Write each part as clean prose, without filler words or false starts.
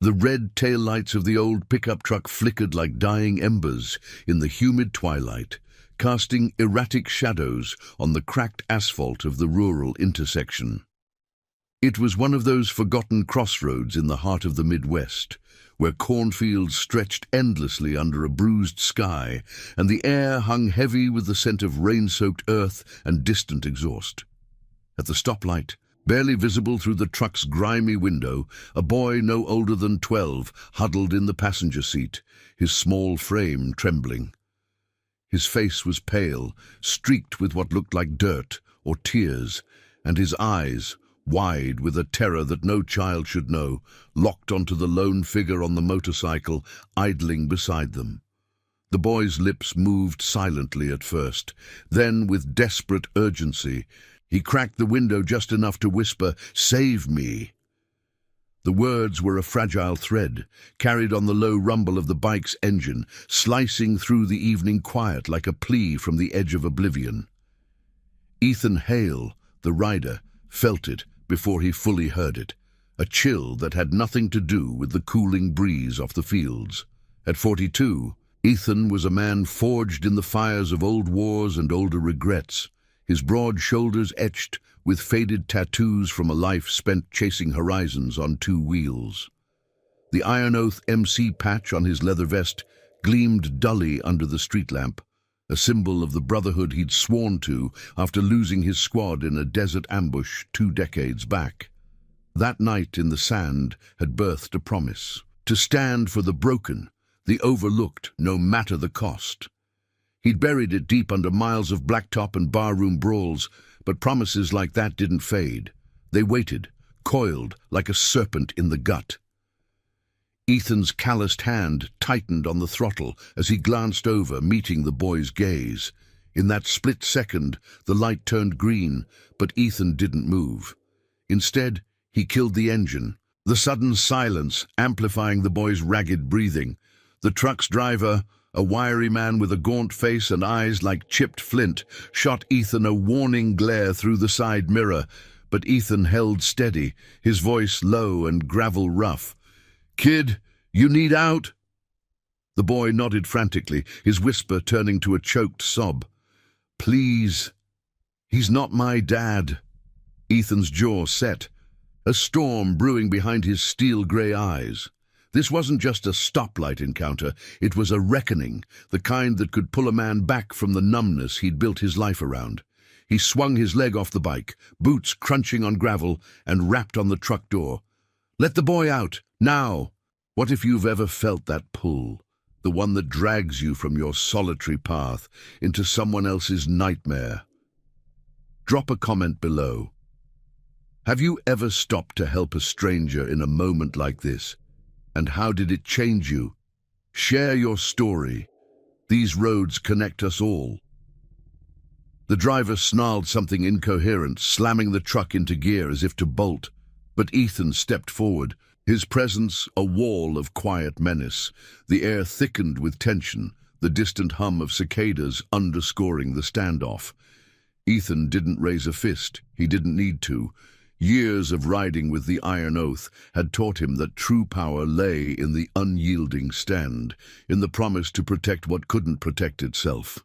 The red taillights of the old pickup truck flickered like dying embers in the humid twilight, casting erratic shadows on the cracked asphalt of the rural intersection. It was one of those forgotten crossroads in the heart of the Midwest, where cornfields stretched endlessly under a bruised sky, and the air hung heavy with the scent of rain-soaked earth and distant exhaust. At the stoplight, barely visible through the truck's grimy window, a boy no older than 12 huddled in the passenger seat, his small frame trembling. His face was pale, streaked with what looked like dirt or tears, and his eyes, wide with a terror that no child should know, locked onto the lone figure on the motorcycle idling beside them. The boy's lips moved silently at first, then with desperate urgency, he cracked the window just enough to whisper, "Save me." The words were a fragile thread, carried on the low rumble of the bike's engine, slicing through the evening quiet like a plea from the edge of oblivion. Ethan Hale, the rider, felt it before he fully heard it, a chill that had nothing to do with the cooling breeze off the fields. At 42, Ethan was a man forged in the fires of old wars and older regrets, his broad shoulders etched with faded tattoos from a life spent chasing horizons on two wheels. The Iron Oath MC patch on his leather vest gleamed dully under the street lamp, a symbol of the brotherhood he'd sworn to after losing his squad in a desert ambush 2 decades back. That night in the sand had birthed a promise, to stand for the broken, the overlooked, no matter the cost. He'd buried it deep under miles of blacktop and barroom brawls, but promises like that didn't fade. They waited, coiled like a serpent in the gut. Ethan's calloused hand tightened on the throttle as he glanced over, meeting the boy's gaze. In that split second, the light turned green, but Ethan didn't move. Instead, he killed the engine, the sudden silence amplifying the boy's ragged breathing. The truck's driver, a wiry man with a gaunt face and eyes like chipped flint, shot Ethan a warning glare through the side mirror, but Ethan held steady, his voice low and gravel rough. "Kid, you need out?" The boy nodded frantically, his whisper turning to a choked sob. "Please, he's not my dad." Ethan's jaw set, a storm brewing behind his steel-gray eyes. This wasn't just a stoplight encounter, it was a reckoning, the kind that could pull a man back from the numbness he'd built his life around. He swung his leg off the bike, boots crunching on gravel, and rapped on the truck door. "Let the boy out, now!" What if you've ever felt that pull, the one that drags you from your solitary path into someone else's nightmare? Drop a comment below. Have you ever stopped to help a stranger in a moment like this? And how did it change you? Share your story. These roads connect us all. The driver snarled something incoherent, slamming the truck into gear as if to bolt. But Ethan stepped forward, his presence a wall of quiet menace. The air thickened with tension, the distant hum of cicadas underscoring the standoff. Ethan didn't raise a fist. He didn't need to. Years of riding with the Iron Oath had taught him that true power lay in the unyielding stand, in the promise to protect what couldn't protect itself.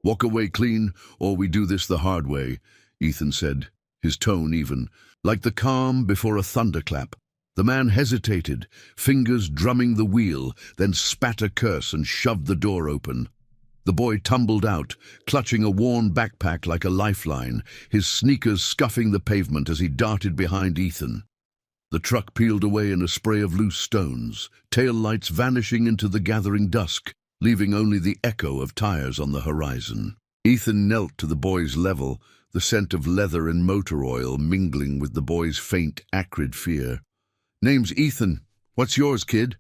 "Walk away clean, or we do this the hard way," Ethan said, his tone even, like the calm before a thunderclap. The man hesitated, fingers drumming the wheel, then spat a curse and shoved the door open. The boy tumbled out, clutching a worn backpack like a lifeline, his sneakers scuffing the pavement as he darted behind Ethan. The truck peeled away in a spray of loose stones, tail lights vanishing into the gathering dusk, leaving only the echo of tires on the horizon. Ethan knelt to the boy's level, the scent of leather and motor oil mingling with the boy's faint, acrid fear. "Name's Ethan. What's yours, kid?"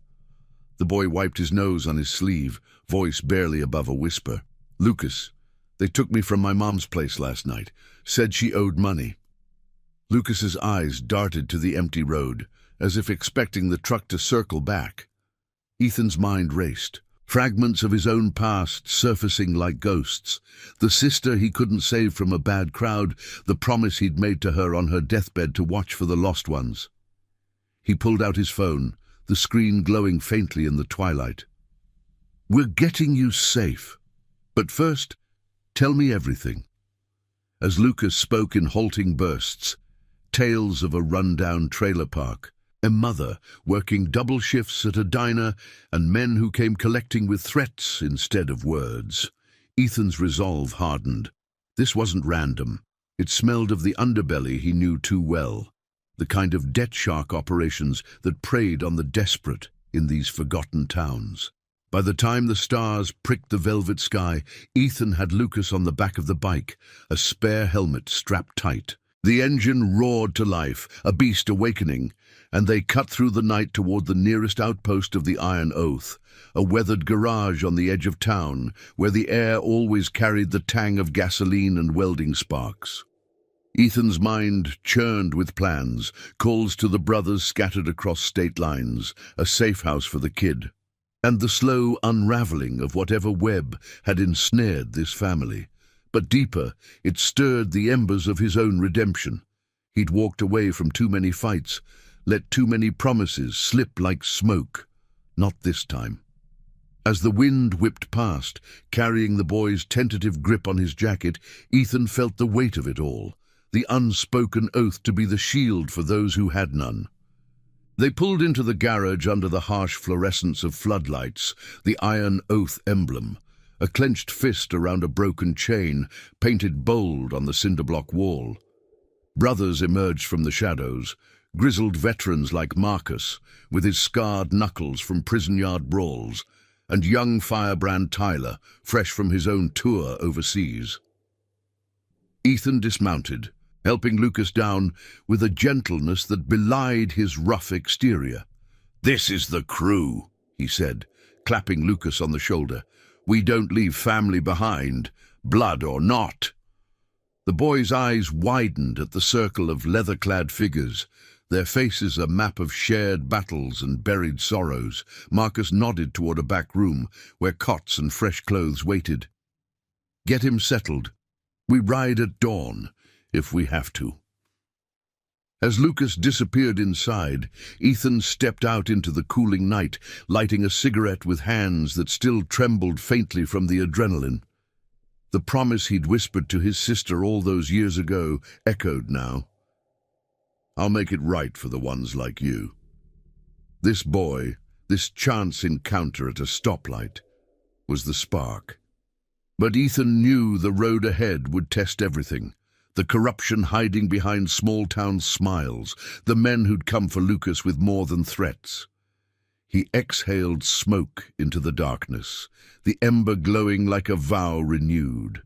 The boy wiped his nose on his sleeve, voice barely above a whisper. "Lucas. They took me from my mom's place last night. Said she owed money." Lucas's eyes darted to the empty road, as if expecting the truck to circle back. Ethan's mind raced, fragments of his own past surfacing like ghosts. The sister he couldn't save from a bad crowd, the promise he'd made to her on her deathbed to watch for the lost ones. He pulled out his phone, the screen glowing faintly in the twilight. "We're getting you safe. But first, tell me everything." As Lucas spoke in halting bursts, tales of a run-down trailer park, a mother working double shifts at a diner, and men who came collecting with threats instead of words. Ethan's resolve hardened. This wasn't random. It smelled of the underbelly he knew too well, the kind of debt shark operations that preyed on the desperate in these forgotten towns. By the time the stars pricked the velvet sky, Ethan had Lucas on the back of the bike, a spare helmet strapped tight. The engine roared to life, a beast awakening, and they cut through the night toward the nearest outpost of the Iron Oath, a weathered garage on the edge of town, where the air always carried the tang of gasoline and welding sparks. Ethan's mind churned with plans, calls to the brothers scattered across state lines, a safe house for the kid, and the slow unraveling of whatever web had ensnared this family. But deeper, it stirred the embers of his own redemption. He'd walked away from too many fights, let too many promises slip like smoke. Not this time. As the wind whipped past, carrying the boy's tentative grip on his jacket, Ethan felt the weight of it all, the unspoken oath to be the shield for those who had none. They pulled into the garage under the harsh fluorescence of floodlights, the Iron Oath emblem, a clenched fist around a broken chain, painted bold on the cinder-block wall. Brothers emerged from the shadows, grizzled veterans like Marcus, with his scarred knuckles from prison yard brawls, and young firebrand Tyler, fresh from his own tour overseas. Ethan dismounted, helping Lucas down with a gentleness that belied his rough exterior. "This is the crew," he said, clapping Lucas on the shoulder. "We don't leave family behind, blood or not." The boy's eyes widened at the circle of leather-clad figures, their faces a map of shared battles and buried sorrows. Marcus nodded toward a back room where cots and fresh clothes waited. "Get him settled. We ride at dawn, if we have to." As Lucas disappeared inside, Ethan stepped out into the cooling night, lighting a cigarette with hands that still trembled faintly from the adrenaline. The promise he'd whispered to his sister all those years ago echoed now. "I'll make it right for the ones like you." This boy, this chance encounter at a stoplight, was the spark. But Ethan knew the road ahead would test everything. The corruption hiding behind small-town smiles, the men who'd come for Lucas with more than threats. He exhaled smoke into the darkness, the ember glowing like a vow renewed.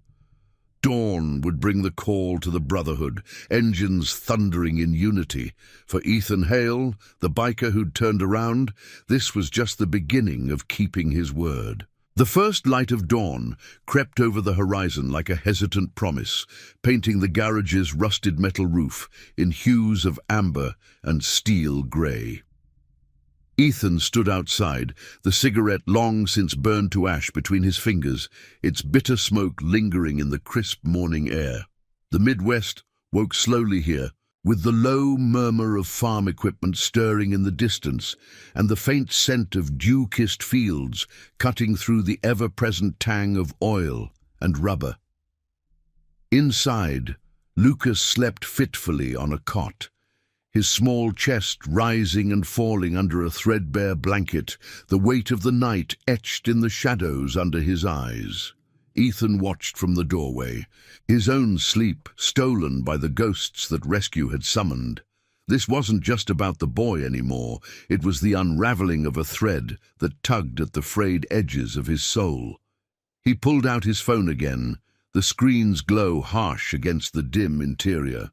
Dawn would bring the call to the brotherhood, engines thundering in unity. For Ethan Hale, the biker who'd turned around, this was just the beginning of keeping his word. The first light of dawn crept over the horizon like a hesitant promise, painting the garage's rusted metal roof in hues of amber and steel grey. Ethan stood outside, the cigarette long since burned to ash between his fingers, its bitter smoke lingering in the crisp morning air. The Midwest woke slowly here, with the low murmur of farm equipment stirring in the distance, and the faint scent of dew-kissed fields cutting through the ever-present tang of oil and rubber. Inside, Lucas slept fitfully on a cot, his small chest rising and falling under a threadbare blanket, the weight of the night etched in the shadows under his eyes. Ethan watched from the doorway, his own sleep stolen by the ghosts that rescue had summoned. This wasn't just about the boy anymore, it was the unraveling of a thread that tugged at the frayed edges of his soul. He pulled out his phone again, the screen's glow harsh against the dim interior.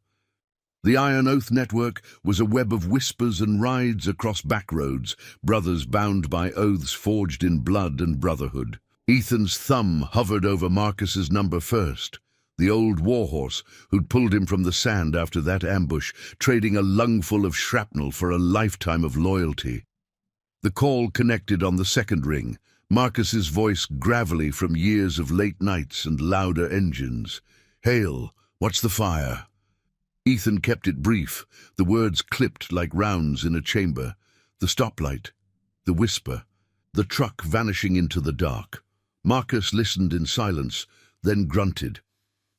The Iron Oath network was a web of whispers and rides across backroads, brothers bound by oaths forged in blood and brotherhood. Ethan's thumb hovered over Marcus's number first, the old warhorse who'd pulled him from the sand after that ambush, trading a lungful of shrapnel for a lifetime of loyalty. The call connected on the second ring, Marcus's voice gravelly from years of late nights and louder engines. "Hale, what's the fire?" Ethan kept it brief, the words clipped like rounds in a chamber. "The stoplight. the whisper, the truck vanishing into the dark. Marcus listened in silence, then grunted.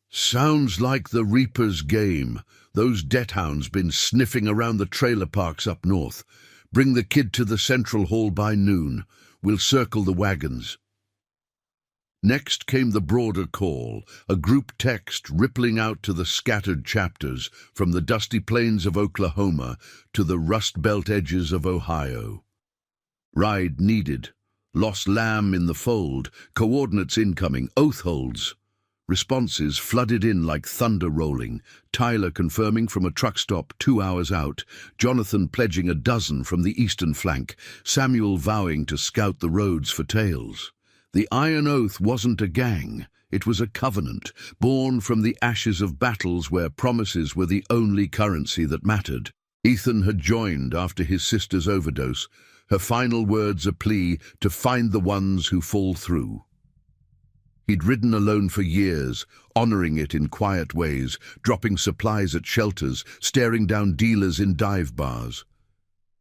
Sounds like the Reaper's game. Those debt-hounds been sniffing around the trailer parks up north. Bring the kid to the central hall by noon. We'll circle the wagons. Next came the broader call, a group text rippling out to the scattered chapters from the dusty plains of Oklahoma to the Rust Belt edges of Ohio. Ride needed. Lost lamb in the fold. Coordinates incoming. Oath holds. Responses flooded in like thunder rolling. Tyler confirming from a truck stop 2 hours out. Jonathan pledging a dozen from the eastern flank. Samuel vowing to scout the roads for tails. The Iron Oath wasn't a gang. It was a covenant, born from the ashes of battles where promises were the only currency that mattered. Ethan had joined after his sister's overdose, her final words a plea to find the ones who fall through. He'd ridden alone for years, honoring it in quiet ways, dropping supplies at shelters, staring down dealers in dive bars.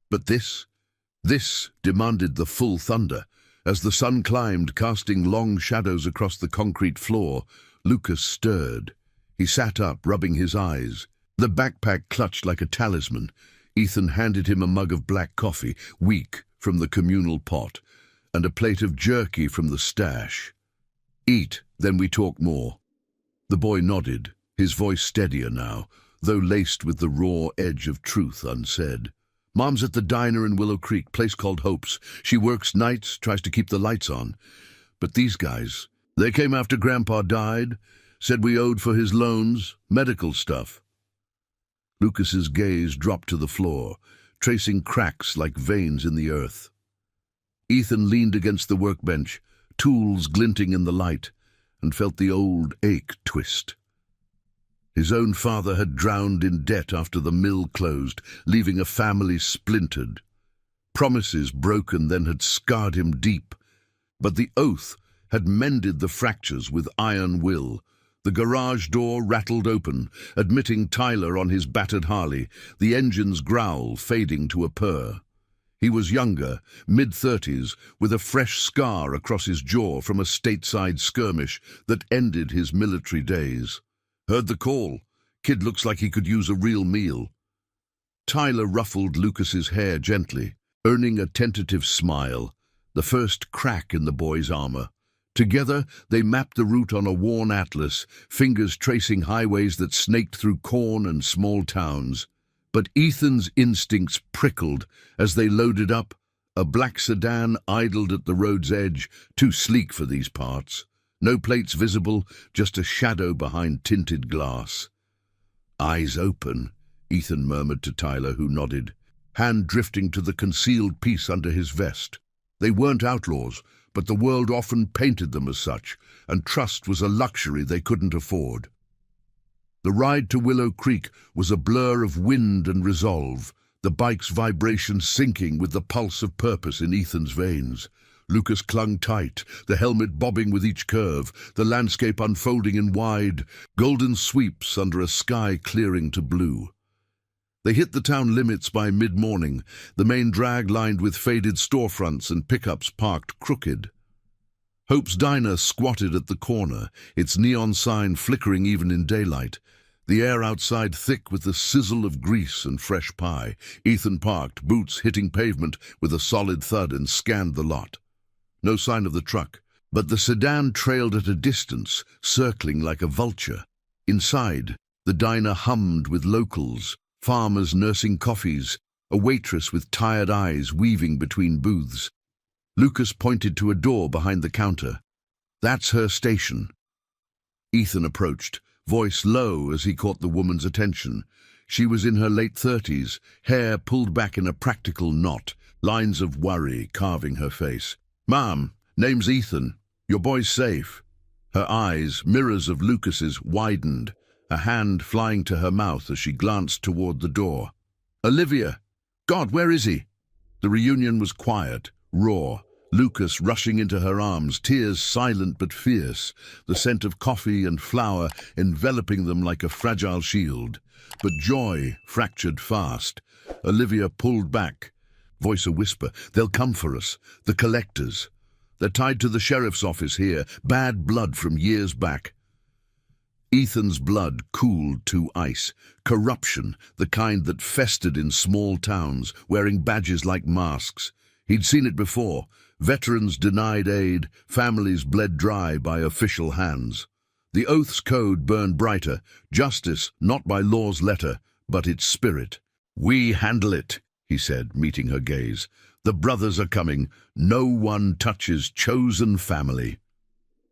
But this demanded the full thunder. As the sun climbed, casting long shadows across the concrete floor, Lucas stirred. He sat up, rubbing his eyes. The backpack clutched like a talisman. Ethan handed him a mug of black coffee, weak from the communal pot, and a plate of jerky from the stash. Eat, then we talk more. The boy nodded, his voice steadier now, though laced with the raw edge of truth unsaid. Mom's at the diner in Willow Creek, place called Hope's. She works nights, tries to keep the lights on. But these guys, they came after Grandpa died, said we owed for his loans, medical stuff. Lucas's gaze dropped to the floor, tracing cracks like veins in the earth. Ethan leaned against the workbench, tools glinting in the light, and felt the old ache twist. His own father had drowned in debt after the mill closed, leaving a family splintered. Promises broken then had scarred him deep, but the oath had mended the fractures with iron will. The garage door rattled open, admitting Tyler on his battered Harley, the engine's growl fading to a purr. He was younger, mid-30s, with a fresh scar across his jaw from a stateside skirmish that ended his military days. Heard the call. Kid looks like he could use a real meal. Tyler ruffled Lucas's hair gently, earning a tentative smile, the first crack in the boy's armor. Together, they mapped the route on a worn atlas, fingers tracing highways that snaked through corn and small towns. But Ethan's instincts prickled as they loaded up. A black sedan idled at the road's edge, too sleek for these parts. No plates visible, just a shadow behind tinted glass. Eyes open, Ethan murmured to Tyler, who nodded, hand drifting to the concealed piece under his vest. They weren't outlaws, but the world often painted them as such, and trust was a luxury they couldn't afford. The ride to Willow Creek was a blur of wind and resolve, the bike's vibration syncing with the pulse of purpose in Ethan's veins. Lucas clung tight, the helmet bobbing with each curve, the landscape unfolding in wide, golden sweeps under a sky clearing to blue. They hit the town limits by mid-morning, the main drag lined with faded storefronts and pickups parked crooked. Hope's Diner squatted at the corner, its neon sign flickering even in daylight. The air outside thick with the sizzle of grease and fresh pie. Ethan parked, boots hitting pavement with a solid thud, and scanned the lot. No sign of the truck, but the sedan trailed at a distance, circling like a vulture. Inside, the diner hummed with locals, farmers nursing coffees, a waitress with tired eyes weaving between booths. Lucas pointed to a door behind the counter. That's her station. Ethan approached, voice low as he caught the woman's attention. She was in her late 30s, hair pulled back in a practical knot, lines of worry carving her face. "Ma'am, name's Ethan. Your boy's safe." Her eyes, mirrors of Lucas's, widened, a hand flying to her mouth as she glanced toward the door. "Olivia! God, where is he?" The reunion was quiet, raw. Lucas rushing into her arms, tears silent but fierce, the scent of coffee and flour enveloping them like a fragile shield. But joy fractured fast. Olivia pulled back, Voice a whisper. They'll come for us. The collectors. They're tied to the sheriff's office here. Bad blood from years back. Ethan's blood cooled to ice. Corruption, the kind that festered in small towns, wearing badges like masks. He'd seen it before. Veterans denied aid, families bled dry by official hands. The oath's code burned brighter, justice not by law's letter, but its spirit. "We handle it," he said, meeting her gaze. "The brothers are coming. No one touches chosen family."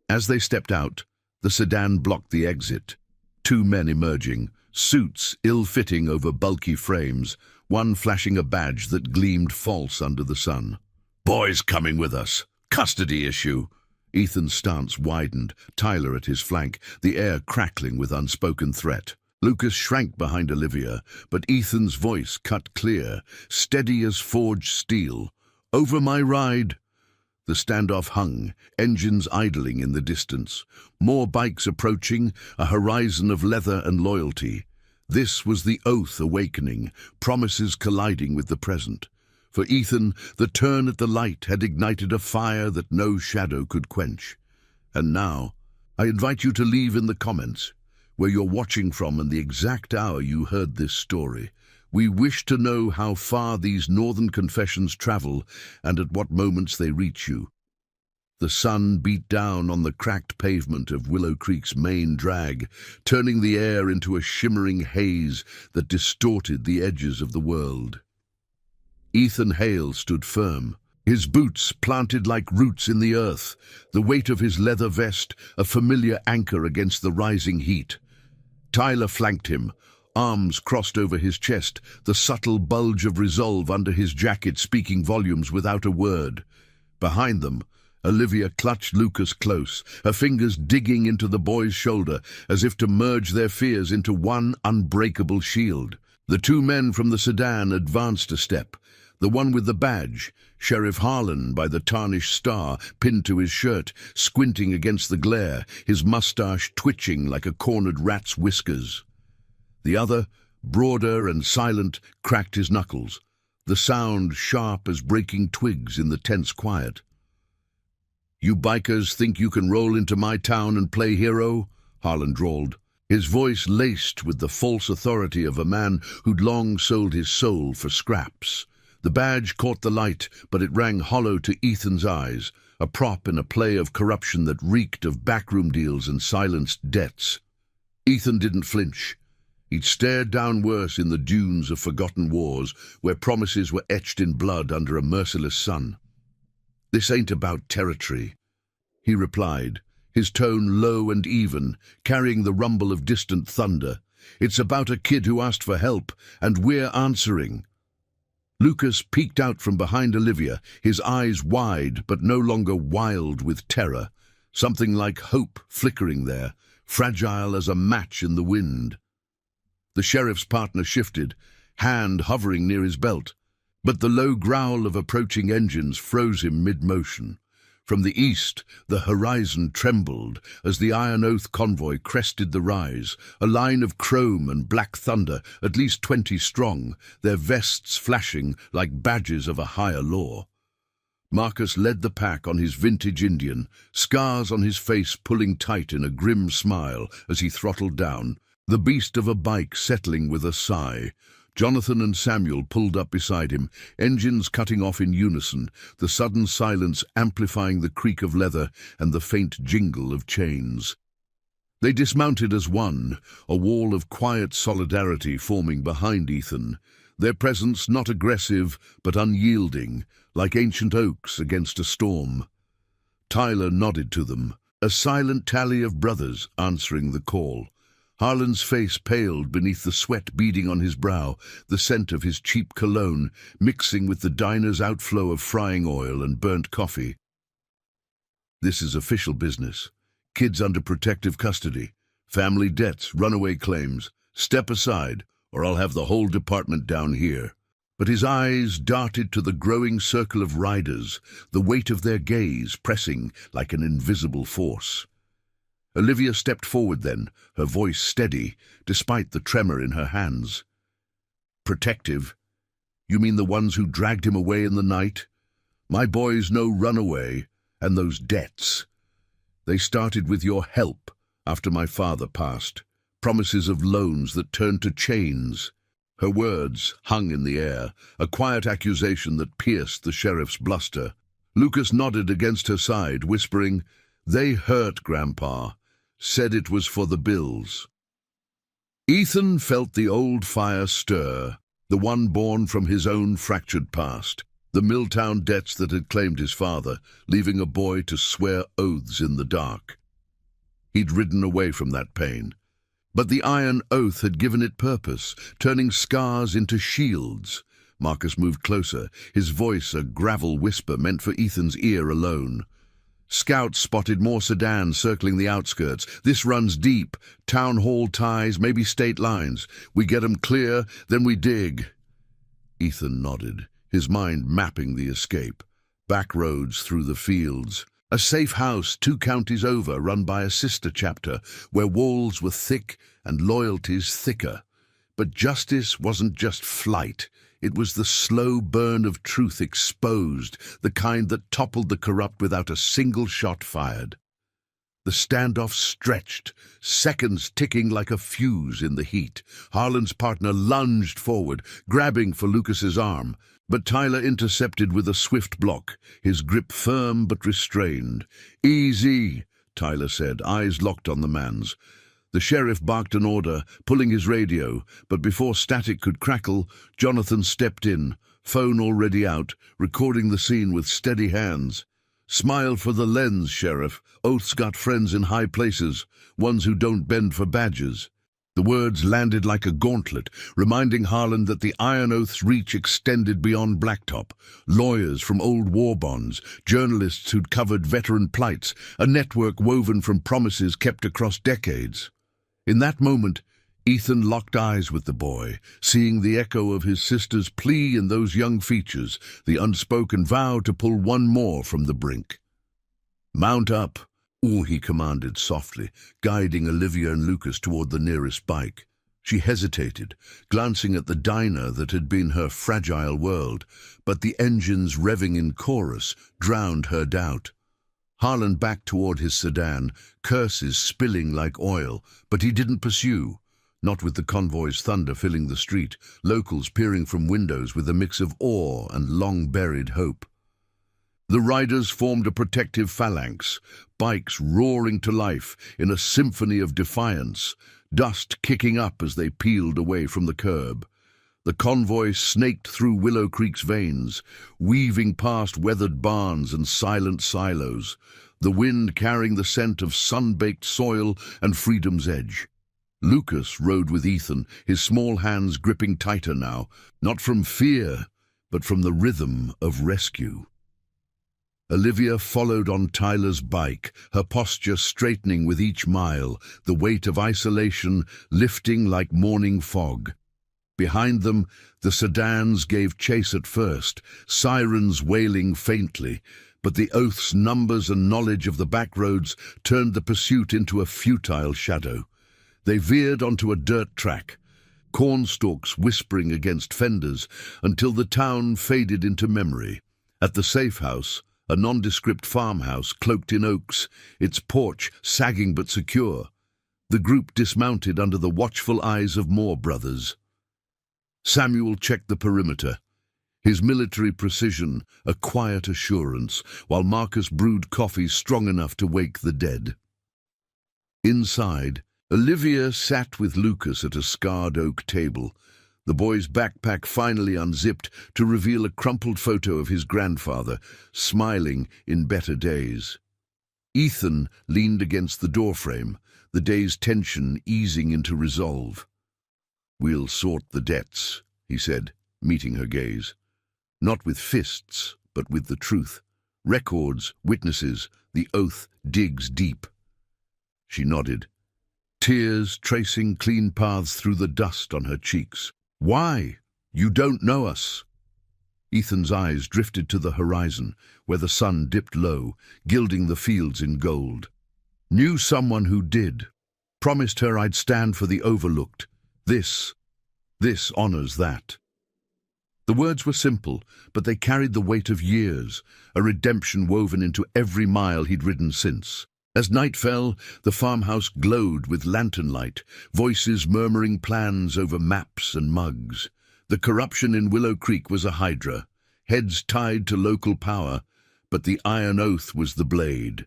As they stepped out, the sedan blocked the exit. Two men emerging, suits ill-fitting over bulky frames, one flashing a badge that gleamed false under the sun. "Boys coming with us. Custody issue." Ethan's stance widened, Tyler at his flank, the air crackling with unspoken threat. Lucas shrank behind Olivia, but Ethan's voice cut clear, steady as forged steel. "Over my ride." The standoff hung, engines idling in the distance. More bikes approaching, a horizon of leather and loyalty. This was the oath awakening, promises colliding with the present. For Ethan, the turn at the light had ignited a fire that no shadow could quench. And now, I invite you to leave in the comments where you're watching from and the exact hour you heard this story. We wish to know how far these northern confessions travel and at what moments they reach you. The sun beat down on the cracked pavement of Willow Creek's main drag, turning the air into a shimmering haze that distorted the edges of the world. Ethan Hale stood firm, his boots planted like roots in the earth, the weight of his leather vest a familiar anchor against the rising heat. Tyler flanked him, arms crossed over his chest, the subtle bulge of resolve under his jacket speaking volumes without a word. Behind them, Olivia clutched Lucas close, her fingers digging into the boy's shoulder as if to merge their fears into one unbreakable shield. The two men from the sedan advanced a step. The one with the badge, Sheriff Harlan by the tarnished star pinned to his shirt, squinting against the glare, his mustache twitching like a cornered rat's whiskers. The other, broader and silent, cracked his knuckles, the sound sharp as breaking twigs in the tense quiet. "You bikers think you can roll into my town and play hero?" Harlan drawled, his voice laced with the false authority of a man who'd long sold his soul for scraps. The badge caught the light, but it rang hollow to Ethan's eyes, a prop in a play of corruption that reeked of backroom deals and silenced debts. Ethan didn't flinch. He'd stared down worse in the dunes of forgotten wars, where promises were etched in blood under a merciless sun. "This ain't about territory," he replied, his tone low and even, carrying the rumble of distant thunder. "It's about a kid who asked for help, and we're answering." Lucas peeked out from behind Olivia, his eyes wide but no longer wild with terror, something like hope flickering there, fragile as a match in the wind. The sheriff's partner shifted, hand hovering near his belt, but the low growl of approaching engines froze him mid-motion. From the east, the horizon trembled as the Iron Oath convoy crested the rise, a line of chrome and black thunder, at least 20 strong, their vests flashing like badges of a higher law. Marcus led the pack on his vintage Indian, scars on his face pulling tight in a grim smile as he throttled down, the beast of a bike settling with a sigh. Jonathan and Samuel pulled up beside him, engines cutting off in unison, the sudden silence amplifying the creak of leather and the faint jingle of chains. They dismounted as one, a wall of quiet solidarity forming behind Ethan, their presence not aggressive but unyielding, like ancient oaks against a storm. Tyler nodded to them, a silent tally of brothers answering the call. Harlan's face paled beneath the sweat beading on his brow, the scent of his cheap cologne mixing with the diner's outflow of frying oil and burnt coffee. "This is official business. Kids under protective custody. Family debts, runaway claims. Step aside, or I'll have the whole department down here." But his eyes darted to the growing circle of riders, the weight of their gaze pressing like an invisible force. Olivia stepped forward then, her voice steady, despite the tremor in her hands. "Protective? You mean the ones who dragged him away in the night? My boys know runaway and those debts. They started with your help after my father passed. Promises of loans that turned to chains. Her words hung in the air, a quiet accusation that pierced the sheriff's bluster. Lucas nodded against her side, whispering, "They hurt, Grandpa. Said it was for the bills." Ethan felt the old fire stir, the one born from his own fractured past, the Milltown debts that had claimed his father, leaving a boy to swear oaths in the dark. He'd ridden away from that pain. But the iron oath had given it purpose, turning scars into shields. Marcus moved closer, his voice a gravel whisper meant for Ethan's ear alone. Scouts spotted more sedans circling the outskirts. This runs deep. Town hall ties, maybe state lines. We get 'em clear, then we dig. Ethan nodded, his mind mapping the escape. Back roads through the fields. A safe house 2 counties over, run by a sister chapter, where walls were thick and loyalties thicker. But justice wasn't just flight. It was the slow burn of truth exposed, the kind that toppled the corrupt without a single shot fired. The standoff stretched, seconds ticking like a fuse in the heat. Harlan's partner lunged forward, grabbing for Lucas's arm, but Tyler intercepted with a swift block, his grip firm but restrained. "Easy," Tyler said, eyes locked on the man's. The sheriff barked an order, pulling his radio, but before static could crackle, Jonathan stepped in, phone already out, recording the scene with steady hands. "Smile for the lens, Sheriff. Oath's got friends in high places, ones who don't bend for badges." The words landed like a gauntlet, reminding Harlan that the Iron Oath's reach extended beyond Blacktop. Lawyers from old war bonds, journalists who'd covered veteran plights, a network woven from promises kept across decades. In that moment, Ethan locked eyes with the boy, seeing the echo of his sister's plea in those young features, the unspoken vow to pull one more from the brink. "Mount up," he commanded softly, guiding Olivia and Lucas toward the nearest bike. She hesitated, glancing at the diner that had been her fragile world, but the engines revving in chorus drowned her doubt. Harlan backed toward his sedan, curses spilling like oil, but he didn't pursue. Not with the convoy's thunder filling the street, locals peering from windows with a mix of awe and long-buried hope. The riders formed a protective phalanx, bikes roaring to life in a symphony of defiance, dust kicking up as they peeled away from the curb. The convoy snaked through Willow Creek's veins, weaving past weathered barns and silent silos, the wind carrying the scent of sun-baked soil and freedom's edge. Lucas rode with Ethan, his small hands gripping tighter now, not from fear, but from the rhythm of rescue. Olivia followed on Tyler's bike, her posture straightening with each mile, the weight of isolation lifting like morning fog. Behind them, the sedans gave chase at first, sirens wailing faintly, but the Oath's numbers and knowledge of the back roads turned the pursuit into a futile shadow. They veered onto a dirt track, cornstalks whispering against fenders, until the town faded into memory. At the safe house, a nondescript farmhouse cloaked in oaks, its porch sagging but secure, the group dismounted under the watchful eyes of more brothers. Samuel checked the perimeter, his military precision a quiet assurance, while Marcus brewed coffee strong enough to wake the dead. Inside, Olivia sat with Lucas at a scarred oak table, the boy's backpack finally unzipped to reveal a crumpled photo of his grandfather, smiling in better days. Ethan leaned against the doorframe, the day's tension easing into resolve. "We'll sort the debts," he said, meeting her gaze. "Not with fists, but with the truth. Records, witnesses, the oath digs deep." She nodded, tears tracing clean paths through the dust on her cheeks. "Why? You don't know us." Ethan's eyes drifted to the horizon, where the sun dipped low, gilding the fields in gold. "Knew someone who did. Promised her I'd stand for the overlooked. This honors that." The words were simple, but they carried the weight of years, a redemption woven into every mile he'd ridden since. As night fell, the farmhouse glowed with lantern light, voices murmuring plans over maps and mugs. The corruption in Willow Creek was a hydra, heads tied to local power, but the iron oath was the blade,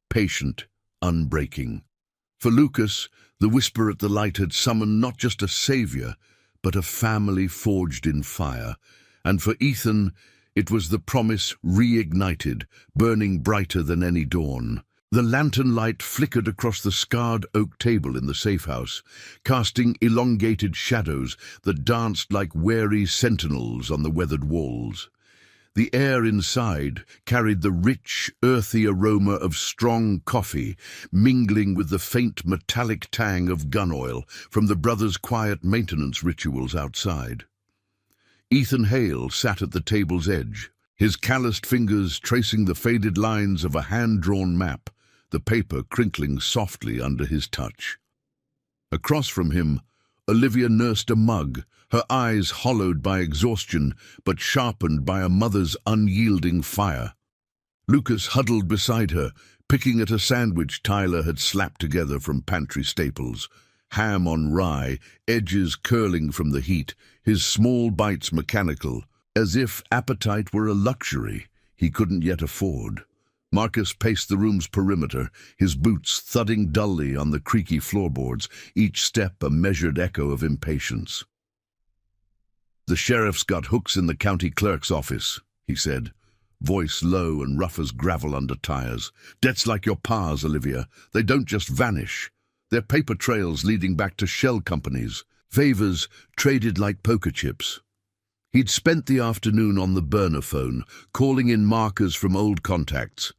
patient, unbreaking. For Lucas, the whisper at the light had summoned not just a savior, but a family forged in fire. And for Ethan, it was the promise reignited, burning brighter than any dawn. The lantern light flickered across the scarred oak table in the safe house, casting elongated shadows that danced like wary sentinels on the weathered walls. The air inside carried the rich, earthy aroma of strong coffee, mingling with the faint metallic tang of gun oil from the brothers' quiet maintenance rituals outside. Ethan Hale sat at the table's edge, his calloused fingers tracing the faded lines of a hand-drawn map, the paper crinkling softly under his touch. Across from him, Olivia nursed a mug, her eyes hollowed by exhaustion but sharpened by a mother's unyielding fire. Lucas huddled beside her, picking at a sandwich Tyler had slapped together from pantry staples. Ham on rye, edges curling from the heat, his small bites mechanical, as if appetite were a luxury he couldn't yet afford. Marcus paced the room's perimeter, his boots thudding dully on the creaky floorboards, each step a measured echo of impatience. "The sheriff's got hooks in the county clerk's office," he said, voice low and rough as gravel under tires. "Debts like your pa's, Olivia. They don't just vanish. They're paper trails leading back to shell companies, favors traded like poker chips." He'd spent the afternoon on the burner phone, calling in markers from old contacts.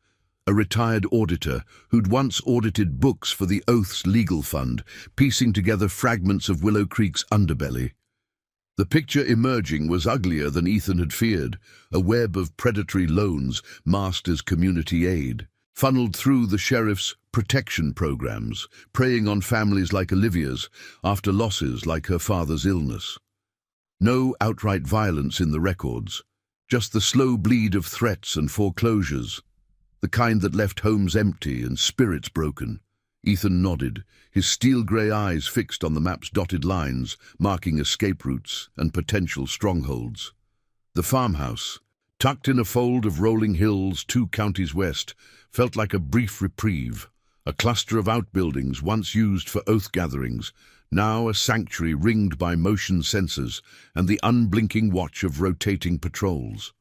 A retired auditor who'd once audited books for the Oath's legal fund, piecing together fragments of Willow Creek's underbelly. The picture emerging was uglier than Ethan had feared, a web of predatory loans masked as community aid, funneled through the sheriff's protection programs, preying on families like Olivia's after losses like her father's illness. No outright violence in the records, just the slow bleed of threats and foreclosures, the kind that left homes empty and spirits broken. Ethan nodded, his steel-grey eyes fixed on the map's dotted lines, marking escape routes and potential strongholds. The farmhouse, tucked in a fold of rolling hills 2 counties west, felt like a brief reprieve, a cluster of outbuildings once used for oath gatherings, now a sanctuary ringed by motion sensors and the unblinking watch of rotating patrols.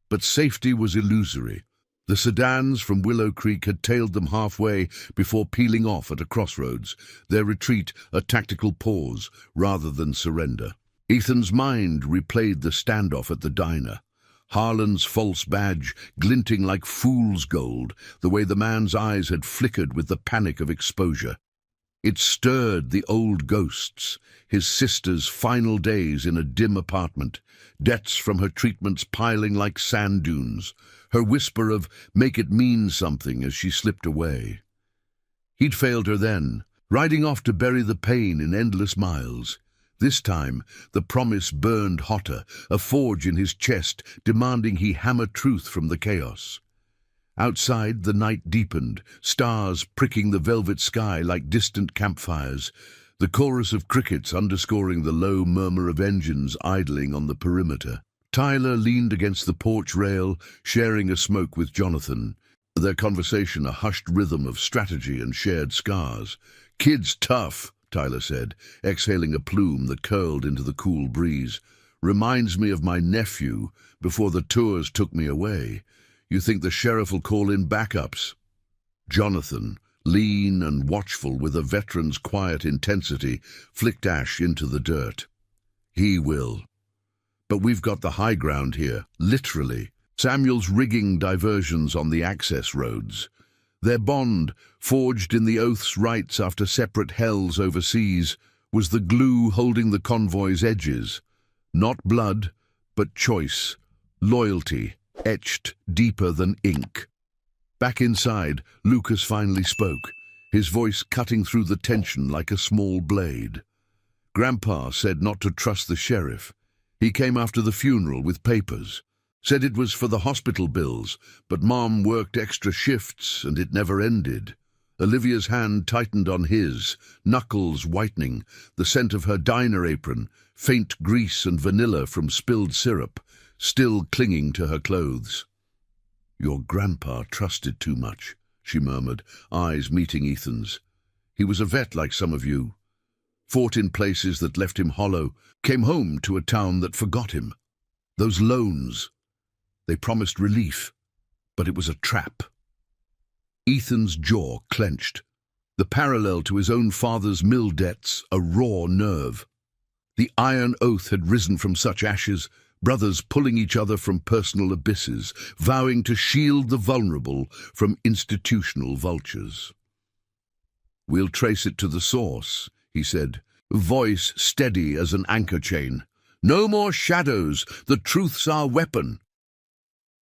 But safety was illusory. The sedans from Willow Creek had tailed them halfway before peeling off at a crossroads, their retreat a tactical pause rather than surrender. Ethan's mind replayed the standoff at the diner, Harlan's false badge glinting like fool's gold, the way the man's eyes had flickered with the panic of exposure. It stirred the old ghosts, his sister's final days in a dim apartment, debts from her treatments piling like sand dunes, her whisper of "make it mean something" as she slipped away. He'd failed her then, riding off to bury the pain in endless miles. This time, the promise burned hotter, a forge in his chest demanding he hammer truth from the chaos. Outside, the night deepened, stars pricking the velvet sky like distant campfires, the chorus of crickets underscoring the low murmur of engines idling on the perimeter. Tyler leaned against the porch rail, sharing a smoke with Jonathan, their conversation a hushed rhythm of strategy and shared scars. "Kid's tough," Tyler said, exhaling a plume that curled into the cool breeze. "Reminds me of my nephew before the tours took me away. You think the sheriff'll call in backups?" Jonathan, lean and watchful with a veteran's quiet intensity, flicked ash into the dirt. "He will. But we've got the high ground here, literally. Samuel's rigging diversions on the access roads. Their bond, forged in the Oath's rights after separate hells overseas, was the glue holding the convoy's edges. Not blood, but choice, loyalty, etched deeper than ink. Back inside, Lucas finally spoke, his voice cutting through the tension like a small blade. "Grandpa said not to trust the sheriff. He came after the funeral with papers. Said it was for the hospital bills, but Mom worked extra shifts and it never ended. Olivia's hand tightened on his, knuckles whitening, the scent of her diner apron, faint grease and vanilla from spilled syrup, still clinging to her clothes. "Your grandpa trusted too much," she murmured, eyes meeting Ethan's. "He was a vet like some of you. Fought in places that left him hollow, came home to a town that forgot him. Those loans, they promised relief, but it was a trap." Ethan's jaw clenched. The parallel to his own father's mill debts, a raw nerve. The iron oath had risen from such ashes, brothers pulling each other from personal abysses, vowing to shield the vulnerable from institutional vultures. "We'll trace it to the source," he said, voice steady as an anchor chain. "No more shadows, the truth's our weapon."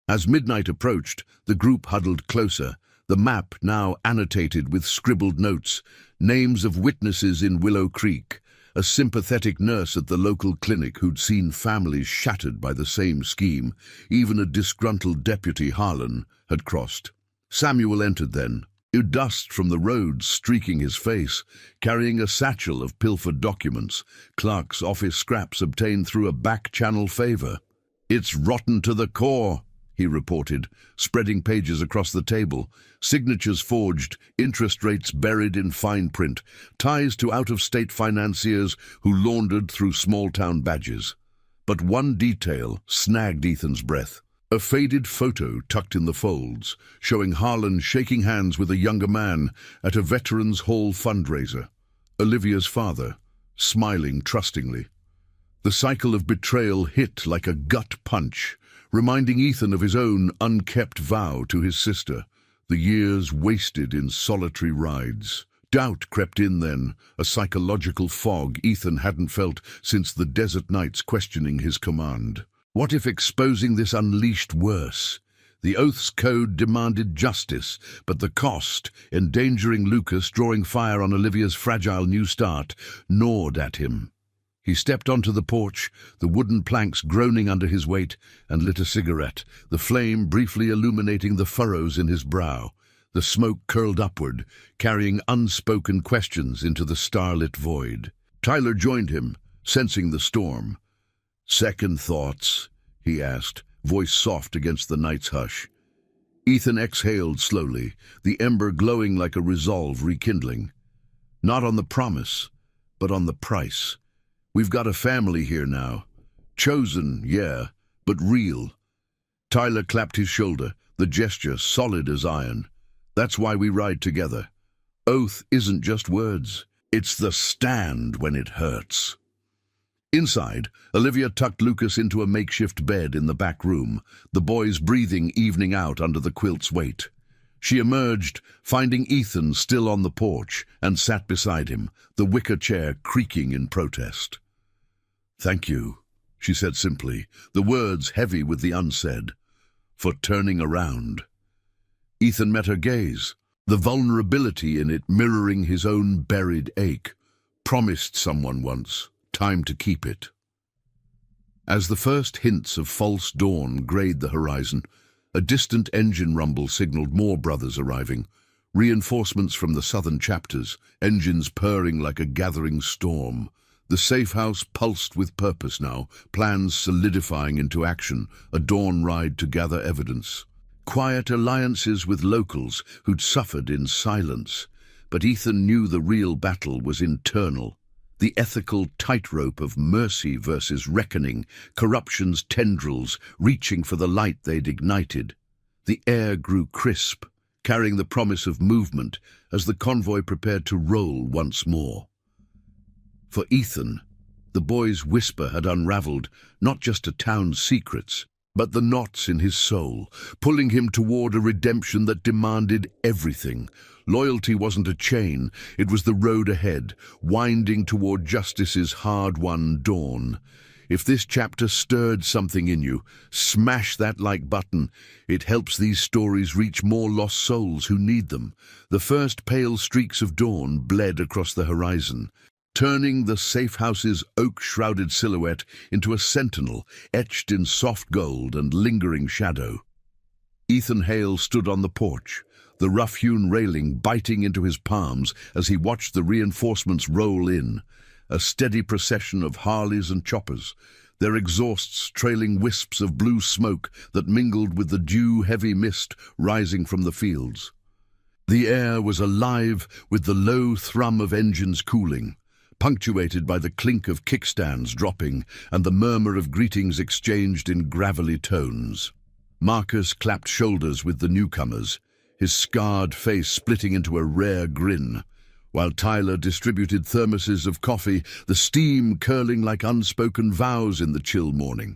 As midnight approached, the group huddled closer, the map now annotated with scribbled notes, names of witnesses in Willow Creek, a sympathetic nurse at the local clinic who'd seen families shattered by the same scheme. Even a disgruntled deputy, Harlan, had crossed. Samuel entered then, dust from the roads streaking his face, carrying a satchel of pilfered documents, Clark's office scraps obtained through a back-channel favor. "It's rotten to the core," he reported, spreading pages across the table, signatures forged, interest rates buried in fine print, ties to out-of-state financiers who laundered through small-town badges. But one detail snagged Ethan's breath. A faded photo tucked in the folds, showing Harlan shaking hands with a younger man at a Veterans Hall fundraiser. Olivia's father, smiling trustingly. The cycle of betrayal hit like a gut punch, reminding Ethan of his own unkept vow to his sister, the years wasted in solitary rides. Doubt crept in then, a psychological fog Ethan hadn't felt since the desert nights questioning his command. What if exposing this unleashed worse? The oath's code demanded justice, but the cost, endangering Lucas, drawing fire on Olivia's fragile new start, gnawed at him. He stepped onto the porch, the wooden planks groaning under his weight, and lit a cigarette, the flame briefly illuminating the furrows in his brow. The smoke curled upward, carrying unspoken questions into the starlit void. Tyler joined him, sensing the storm. "Second thoughts?" he asked, voice soft against the night's hush. Ethan exhaled slowly, the ember glowing like a resolve rekindling. "Not on the promise, but on the price. We've got a family here now. Chosen, yeah, but real." Tyler clapped his shoulder, the gesture solid as iron. "That's why we ride together. Oath isn't just words. It's the stand when it hurts." Inside, Olivia tucked Lucas into a makeshift bed in the back room, the boys breathing evening out under the quilt's weight. She emerged, finding Ethan still on the porch, and sat beside him, the wicker chair creaking in protest. "Thank you," she said simply, the words heavy with the unsaid, "for turning around." Ethan met her gaze, the vulnerability in it mirroring his own buried ache. Promised someone once, time to keep it. As the first hints of false dawn grayed the horizon, a distant engine rumble signaled more brothers arriving, reinforcements from the southern chapters, engines purring like a gathering storm. The safe house pulsed with purpose now, plans solidifying into action, a dawn ride to gather evidence. Quiet alliances with locals who'd suffered in silence, but Ethan knew the real battle was internal. The ethical tightrope of mercy versus reckoning, corruption's tendrils reaching for the light they'd ignited. The air grew crisp, carrying the promise of movement as the convoy prepared to roll once more. For Ethan, the boy's whisper had unraveled not just a town's secrets, but the knots in his soul, pulling him toward a redemption that demanded everything. Loyalty wasn't a chain, it was the road ahead, winding toward justice's hard-won dawn. If this chapter stirred something in you, smash that like button. It helps these stories reach more lost souls who need them. The first pale streaks of dawn bled across the horizon. turning the safe house's oak-shrouded silhouette into a sentinel etched in soft gold and lingering shadow. Ethan Hale stood on the porch, the rough-hewn railing biting into his palms as he watched the reinforcements roll in, a steady procession of Harleys and choppers, their exhausts trailing wisps of blue smoke that mingled with the dew-heavy mist rising from the fields. The air was alive with the low thrum of engines cooling, punctuated by the clink of kickstands dropping and the murmur of greetings exchanged in gravelly tones. Marcus clapped shoulders with the newcomers, his scarred face splitting into a rare grin, while Tyler distributed thermoses of coffee, the steam curling like unspoken vows in the chill morning.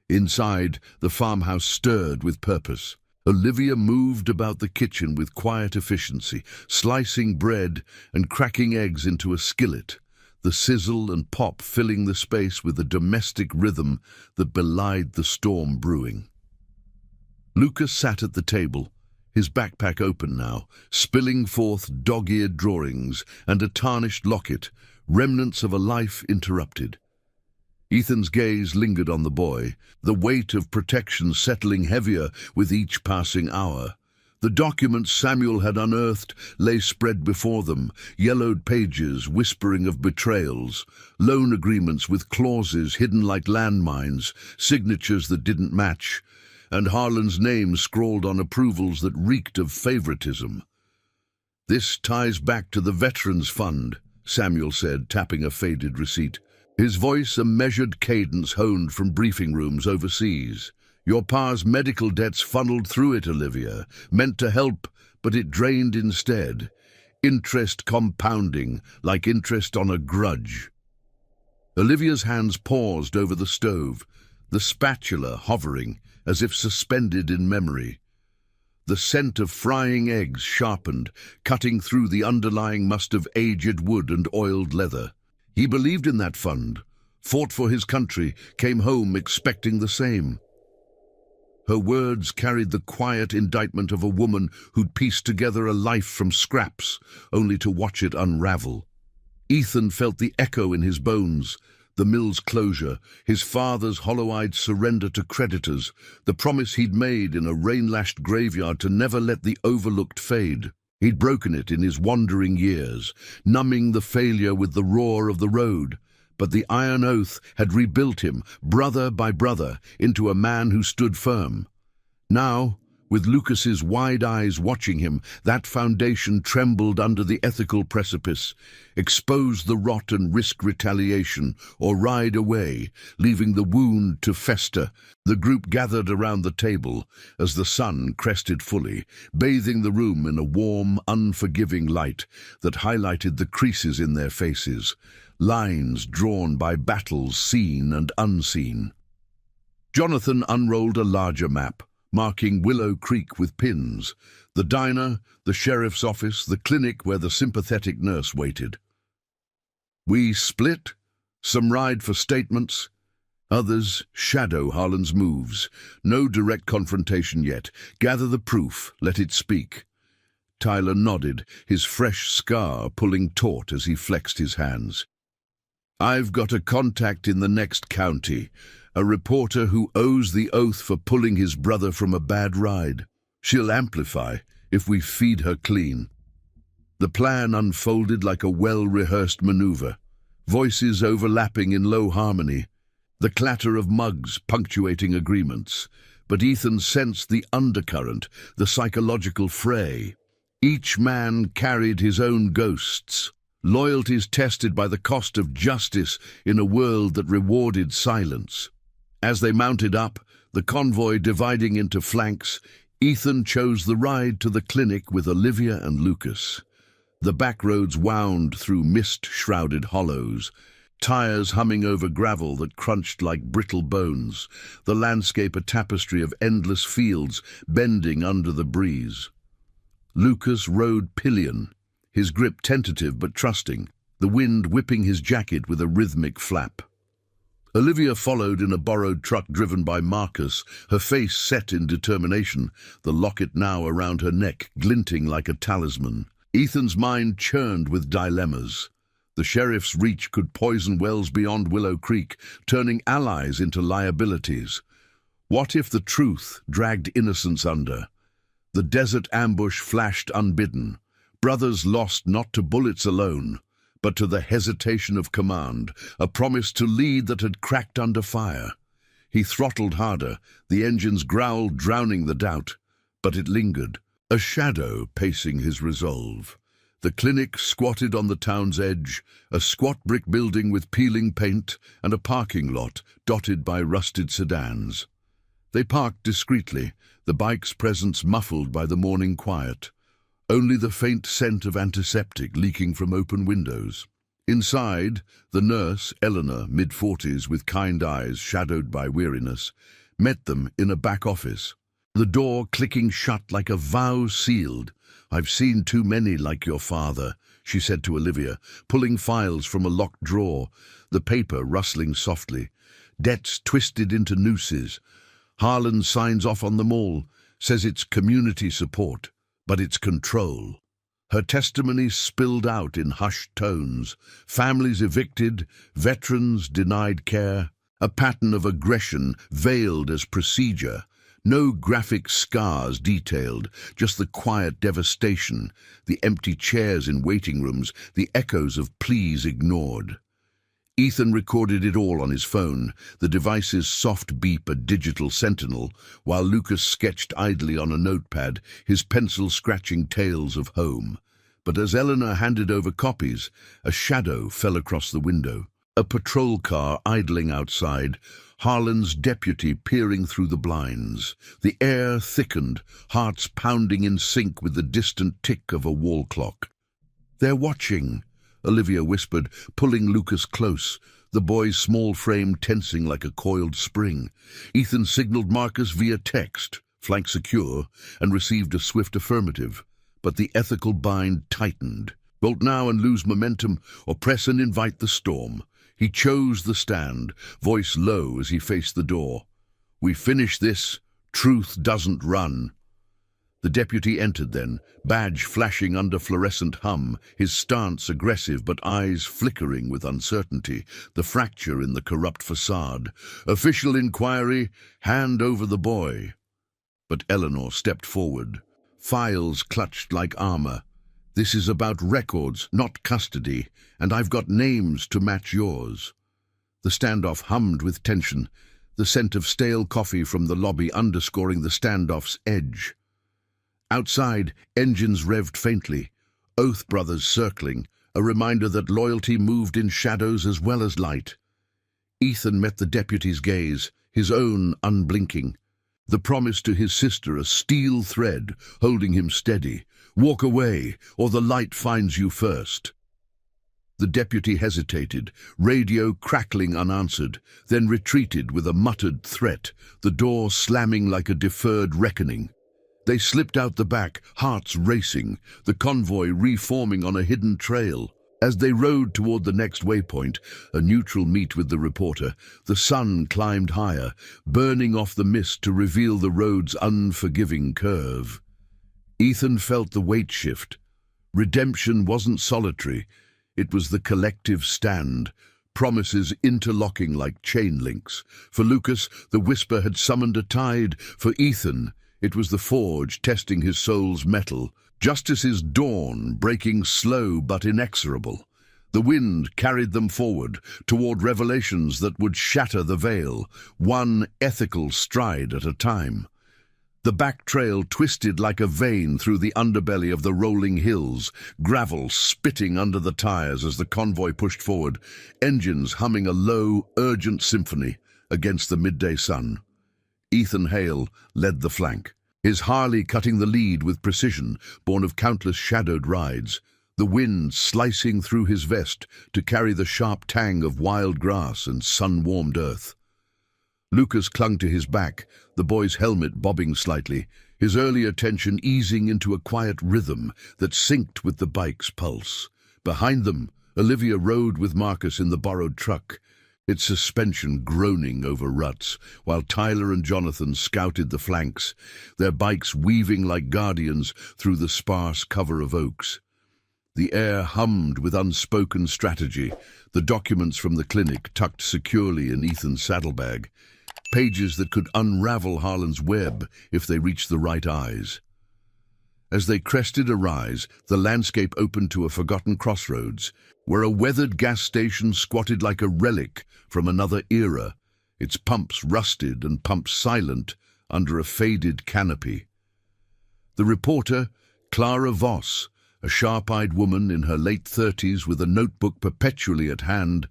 Inside, the farmhouse stirred with purpose. Olivia moved about the kitchen with quiet efficiency, slicing bread and cracking eggs into a skillet, the sizzle and pop filling the space with a domestic rhythm that belied the storm brewing. Lucas sat at the table, his backpack open now, spilling forth dog-eared drawings and a tarnished locket, remnants of a life interrupted. Ethan's gaze lingered on the boy, the weight of protection settling heavier with each passing hour. The documents Samuel had unearthed lay spread before them, yellowed pages whispering of betrayals, loan agreements with clauses hidden like landmines, signatures that didn't match, and Harlan's name scrawled on approvals that reeked of favoritism. "This ties back to the Veterans Fund," Samuel said, tapping a faded receipt. His voice a measured cadence honed from briefing rooms overseas. "Your pa's medical debts funneled through it, Olivia, meant to help, but it drained instead. Interest compounding, like interest on a grudge." Olivia's hands paused over the stove, the spatula hovering, as if suspended in memory. The scent of frying eggs sharpened, cutting through the underlying must of aged wood and oiled leather. He believed in that fund, fought for his country, came home expecting the same. Her words carried the quiet indictment of a woman who'd pieced together a life from scraps, only to watch it unravel. Ethan felt the echo in his bones, the mill's closure, his father's hollow-eyed surrender to creditors, the promise he'd made in a rain-lashed graveyard to never let the overlooked fade. He'd broken it in his wandering years, numbing the failure with the roar of the road, but the iron oath had rebuilt him, brother by brother, into a man who stood firm. Now, with Lucas's wide eyes watching him, that foundation trembled under the ethical precipice. Expose the rot and risk retaliation, or ride away, leaving the wound to fester. The group gathered around the table as the sun crested fully, bathing the room in a warm, unforgiving light that highlighted the creases in their faces, lines drawn by battles seen and unseen. Jonathan unrolled a larger map, marking Willow Creek with pins, the diner, the sheriff's office, the clinic where the sympathetic nurse waited. "We split, some ride for statements, others shadow Harlan's moves. No direct confrontation yet. Gather the proof, let it speak." Tyler nodded, his fresh scar pulling taut as he flexed his hands. "I've got a contact in the next county, a reporter who owes the oath for pulling his brother from a bad ride. She'll amplify if we feed her clean." The plan unfolded like a well-rehearsed maneuver, voices overlapping in low harmony, the clatter of mugs punctuating agreements. But Ethan sensed the undercurrent, the psychological fray. Each man carried his own ghosts, loyalties tested by the cost of justice in a world that rewarded silence. As they mounted up, the convoy dividing into flanks, Ethan chose the ride to the clinic with Olivia and Lucas. The back roads wound through mist-shrouded hollows, tires humming over gravel that crunched like brittle bones, the landscape a tapestry of endless fields bending under the breeze. Lucas rode pillion, his grip tentative but trusting, the wind whipping his jacket with a rhythmic flap. Olivia followed in a borrowed truck driven by Marcus, her face set in determination, the locket now around her neck glinting like a talisman. Ethan's mind churned with dilemmas. The sheriff's reach could poison wells beyond Willow Creek, turning allies into liabilities. What if the truth dragged innocents under? The desert ambush flashed unbidden. Brothers lost not to bullets alone, but to the hesitation of command, a promise to lead that had cracked under fire. He throttled harder, the engines growled, drowning the doubt. But it lingered, a shadow pacing his resolve. The clinic squatted on the town's edge, a squat brick building with peeling paint and a parking lot dotted by rusted sedans. They parked discreetly, the bike's presence muffled by the morning quiet. Only the faint scent of antiseptic leaking from open windows. Inside, the nurse, Eleanor, mid-40s with kind eyes shadowed by weariness, met them in a back office. The door clicking shut like a vow sealed. "I've seen too many like your father," she said to Olivia, pulling files from a locked drawer, the paper rustling softly. Debts twisted into nooses. Harlan signs off on them all, says it's community support, but it's control. Her testimony spilled out in hushed tones. Families evicted, veterans denied care, a pattern of aggression veiled as procedure. No graphic scars detailed, just the quiet devastation, the empty chairs in waiting rooms, the echoes of pleas ignored. Ethan recorded it all on his phone, the device's soft beep a digital sentinel, while Lucas sketched idly on a notepad, his pencil scratching tales of home. But as Eleanor handed over copies, a shadow fell across the window. A patrol car idling outside, Harlan's deputy peering through the blinds. The air thickened, hearts pounding in sync with the distant tick of a wall clock. "They're watching," Olivia whispered, pulling Lucas close, the boy's small frame tensing like a coiled spring. Ethan signaled Marcus via text, flank secure, and received a swift affirmative. But the ethical bind tightened. Bolt now and lose momentum, or press and invite the storm. He chose the stand, voice low as he faced the door. "We finish this. Truth doesn't run." The deputy entered then, badge flashing under fluorescent hum, his stance aggressive but eyes flickering with uncertainty, the fracture in the corrupt facade. "Official inquiry, hand over the boy." But Eleanor stepped forward, files clutched like armor. "This is about records, not custody, and I've got names to match yours." The standoff hummed with tension, the scent of stale coffee from the lobby underscoring the standoff's edge. Outside, engines revved faintly, Oath brothers circling, a reminder that loyalty moved in shadows as well as light. Ethan met the deputy's gaze, his own unblinking. The promise to his sister a steel thread, holding him steady. "Walk away, or the light finds you first." The deputy hesitated, radio crackling unanswered, then retreated with a muttered threat, the door slamming like a deferred reckoning. They slipped out the back, hearts racing, the convoy reforming on a hidden trail. As they rode toward the next waypoint, a neutral meet with the reporter, the sun climbed higher, burning off the mist to reveal the road's unforgiving curve. Ethan felt the weight shift. Redemption wasn't solitary. It was the collective stand, promises interlocking like chain links. For Lucas, the whisper had summoned a tide. For Ethan, it was the forge testing his soul's metal. Justice's dawn, breaking slow but inexorable. The wind carried them forward, toward revelations that would shatter the veil, one ethical stride at a time. The back trail twisted like a vein through the underbelly of the rolling hills, gravel spitting under the tires as the convoy pushed forward, engines humming a low, urgent symphony against the midday sun. Ethan Hale led the flank, his Harley cutting the lead with precision, born of countless shadowed rides, the wind slicing through his vest to carry the sharp tang of wild grass and sun-warmed earth. Lucas clung to his back, the boy's helmet bobbing slightly, his early attention easing into a quiet rhythm that synced with the bike's pulse. Behind them, Olivia rode with Marcus in the borrowed truck, its suspension groaning over ruts, while Tyler and Jonathan scouted the flanks, their bikes weaving like guardians through the sparse cover of oaks. The air hummed with unspoken strategy, the documents from the clinic tucked securely in Ethan's saddlebag, pages that could unravel Harlan's web if they reached the right eyes. As they crested a rise, the landscape opened to a forgotten crossroads, where a weathered gas station squatted like a relic from another era, its pumps rusted and pumps silent under a faded canopy. The reporter, Clara Voss, a sharp-eyed woman in her late 30s with a notebook perpetually at hand,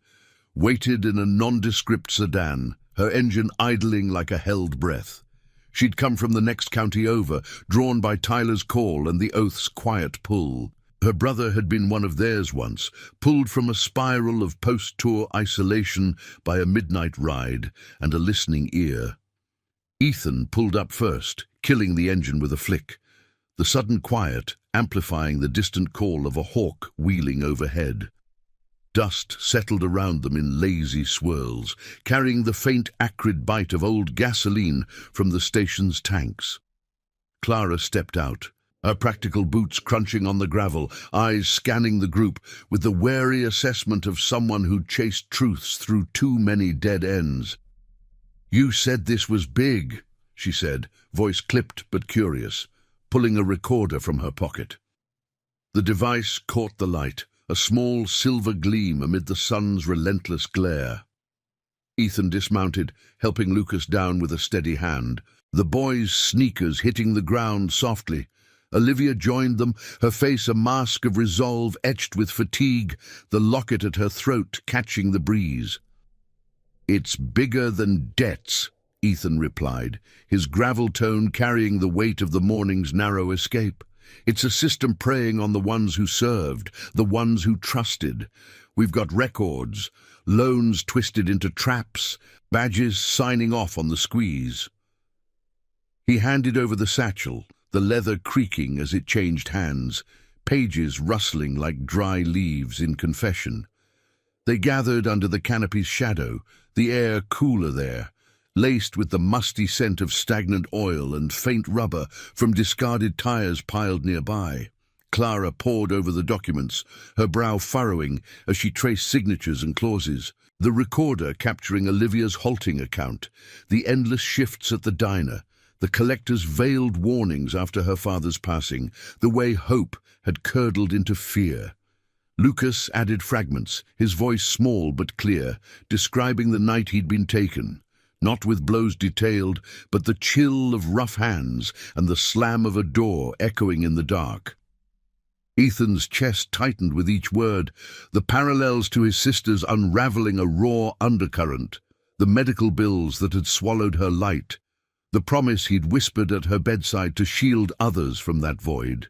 waited in a nondescript sedan, her engine idling like a held breath. She'd come from the next county over, drawn by Tyler's call and the oath's quiet pull. Her brother had been one of theirs once, pulled from a spiral of post-tour isolation by a midnight ride and a listening ear. Ethan pulled up first, killing the engine with a flick, the sudden quiet amplifying the distant call of a hawk wheeling overhead. Dust settled around them in lazy swirls, carrying the faint acrid bite of old gasoline from the station's tanks. Clara stepped out, her practical boots crunching on the gravel, eyes scanning the group with the wary assessment of someone who'd chased truths through too many dead ends. "You said this was big," she said, voice clipped but curious, pulling a recorder from her pocket. The device caught the light, a small silver gleam amid the sun's relentless glare. Ethan dismounted, helping Lucas down with a steady hand, the boy's sneakers hitting the ground softly. Olivia joined them, her face a mask of resolve etched with fatigue, the locket at her throat catching the breeze. "It's bigger than debts," Ethan replied, his gravel tone carrying the weight of the morning's narrow escape. "It's a system preying on the ones who served, the ones who trusted. We've got records, loans twisted into traps, badges signing off on the squeeze." He handed over the satchel, the leather creaking as it changed hands, pages rustling like dry leaves in confession. They gathered under the canopy's shadow, the air cooler there, laced with the musty scent of stagnant oil and faint rubber from discarded tires piled nearby. Clara pored over the documents, her brow furrowing as she traced signatures and clauses, the recorder capturing Olivia's halting account, the endless shifts at the diner, the collector's veiled warnings after her father's passing, the way hope had curdled into fear. Lucas added fragments, his voice small but clear, describing the night he'd been taken, not with blows detailed, but the chill of rough hands and the slam of a door echoing in the dark. Ethan's chest tightened with each word, the parallels to his sister's unraveling a raw undercurrent, the medical bills that had swallowed her light, the promise he'd whispered at her bedside to shield others from that void.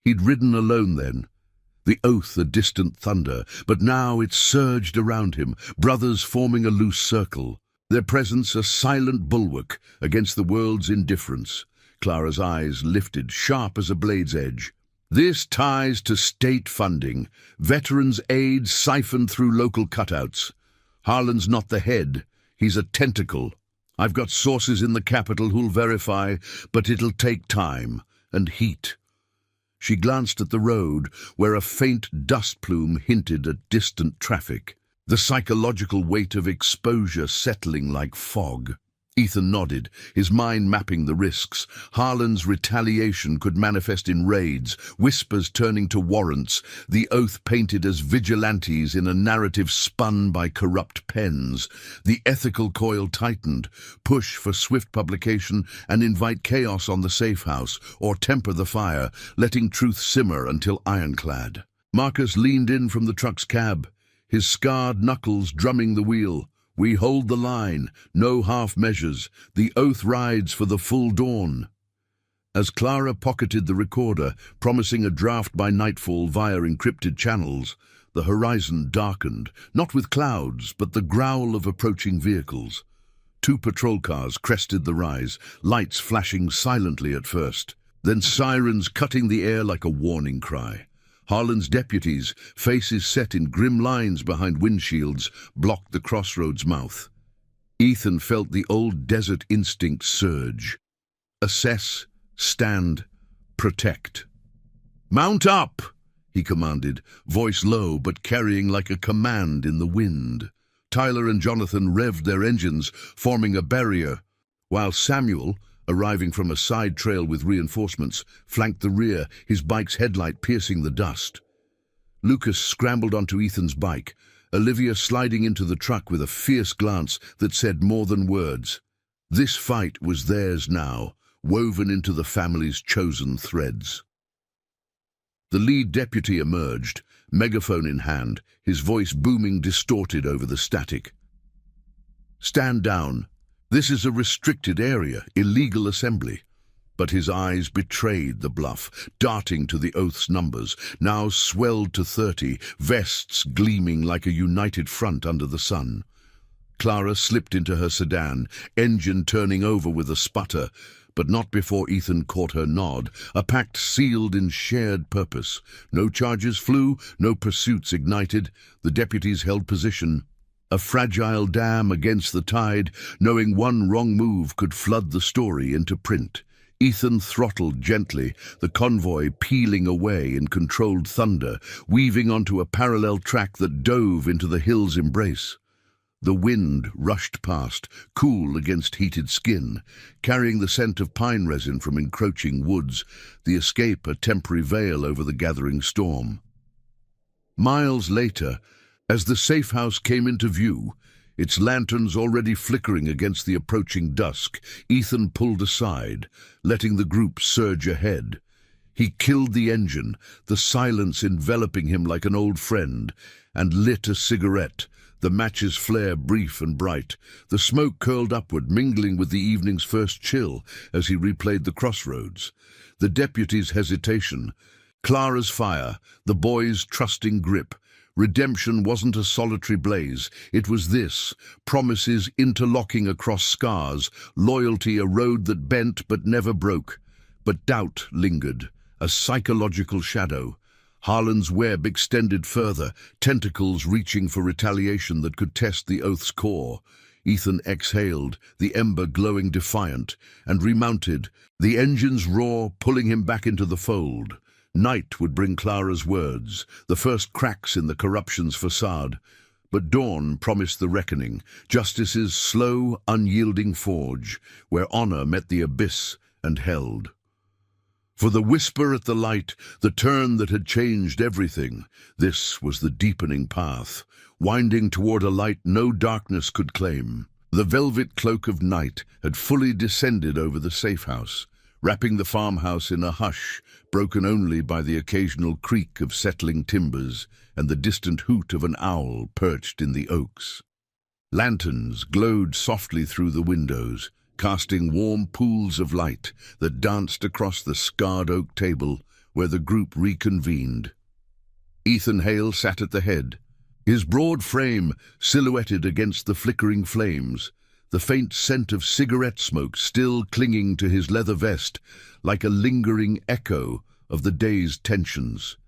He'd ridden alone then, the oath a distant thunder, but now it surged around him, brothers forming a loose circle, their presence a silent bulwark against the world's indifference. Clara's eyes lifted, sharp as a blade's edge. "This ties to state funding, veterans' aid siphoned through local cutouts. Harlan's not the head, he's a tentacle. I've got sources in the capital who'll verify, but it'll take time and heat." She glanced at the road, where a faint dust plume hinted at distant traffic, the psychological weight of exposure settling like fog. Ethan nodded, his mind mapping the risks. Harlan's retaliation could manifest in raids, whispers turning to warrants, the oath painted as vigilantes in a narrative spun by corrupt pens. The ethical coil tightened, push for swift publication and invite chaos on the safe house, or temper the fire, letting truth simmer until ironclad. Marcus leaned in from the truck's cab, his scarred knuckles drumming the wheel. "We hold the line, no half measures. The oath rides for the full dawn." As Clara pocketed the recorder, promising a draft by nightfall via encrypted channels, the horizon darkened, not with clouds, but the growl of approaching vehicles. 2 patrol cars crested the rise, lights flashing silently at first, then sirens cutting the air like a warning cry. Harlan's deputies, faces set in grim lines behind windshields, blocked the crossroads mouth. Ethan felt the old desert instinct surge. Assess, stand, protect. "Mount up!" he commanded, voice low but carrying like a command in the wind. Tyler and Jonathan revved their engines, forming a barrier, while Samuel, arriving from a side trail with reinforcements, flanked the rear, his bike's headlight piercing the dust. Lucas scrambled onto Ethan's bike, Olivia sliding into the truck with a fierce glance that said more than words. This fight was theirs now, woven into the family's chosen threads. The lead deputy emerged, megaphone in hand, his voice booming distorted over the static. "Stand down. This is a restricted area, illegal assembly." But his eyes betrayed the bluff, darting to the oath's numbers, now swelled to 30, vests gleaming like a united front under the sun. Clara slipped into her sedan, engine turning over with a sputter, but not before Ethan caught her nod, a pact sealed in shared purpose. No charges flew, no pursuits ignited. The deputies held position, a fragile dam against the tide, knowing one wrong move could flood the story into print. Ethan throttled gently, the convoy peeling away in controlled thunder, weaving onto a parallel track that dove into the hill's embrace. The wind rushed past, cool against heated skin, carrying the scent of pine resin from encroaching woods, the escape a temporary veil over the gathering storm. Miles later, as the safe house came into view, its lanterns already flickering against the approaching dusk, Ethan pulled aside, letting the group surge ahead. He killed the engine, the silence enveloping him like an old friend, and lit a cigarette, the match's flare brief and bright. The smoke curled upward, mingling with the evening's first chill as he replayed the crossroads. The deputy's hesitation, Clara's fire, the boy's trusting grip. Redemption wasn't a solitary blaze, it was this, promises interlocking across scars, loyalty a road that bent but never broke. But doubt lingered, a psychological shadow. Harlan's web extended further, tentacles reaching for retaliation that could test the oath's core. Ethan exhaled, the ember glowing defiant, and remounted, the engine's roar pulling him back into the fold. Night would bring Clara's words, the first cracks in the corruption's facade. But dawn promised the reckoning, justice's slow, unyielding forge, where honor met the abyss and held. For the whisper at the light, the turn that had changed everything, this was the deepening path, winding toward a light no darkness could claim. The velvet cloak of night had fully descended over the safe house, wrapping the farmhouse in a hush, broken only by the occasional creak of settling timbers and the distant hoot of an owl perched in the oaks. Lanterns glowed softly through the windows, casting warm pools of light that danced across the scarred oak table where the group reconvened. Ethan Hale sat at the head, his broad frame silhouetted against the flickering flames, the faint scent of cigarette smoke still clinging to his leather vest like a lingering echo of the day's tensions.